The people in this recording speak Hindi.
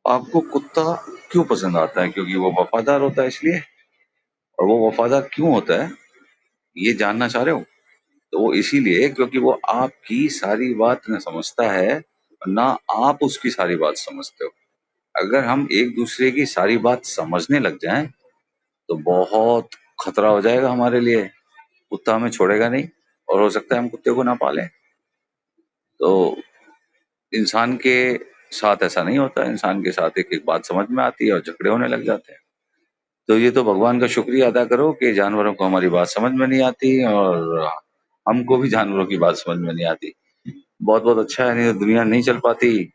आपको कुत्ता क्यों पसंद आता है? क्योंकि वो वफादार होता है इसलिए? और वो वफादार क्यों होता है, ये जानना चाह रहे हो? तो वो इसीलिए क्योंकि वो आपकी सारी बात न समझता है, ना आप उसकी सारी बात समझते हो। अगर हम एक दूसरे की सारी बात समझने लग जाएं, तो बहुत खतरा हो जाएगा हमारे लिए। कुत्ता हमें छोड़ेगा नहीं, और हो सकता है हम कुत्ते को ना पालें। तो इंसान के साथ ऐसा नहीं होता। इंसान के साथ एक एक बात समझ में आती है और झगड़े होने लग जाते हैं। तो ये तो भगवान का शुक्रिया अदा करो कि जानवरों को हमारी बात समझ में नहीं आती, और हमको भी जानवरों की बात समझ में नहीं आती। बहुत बहुत अच्छा है, नहीं तो दुनिया नहीं चल पाती।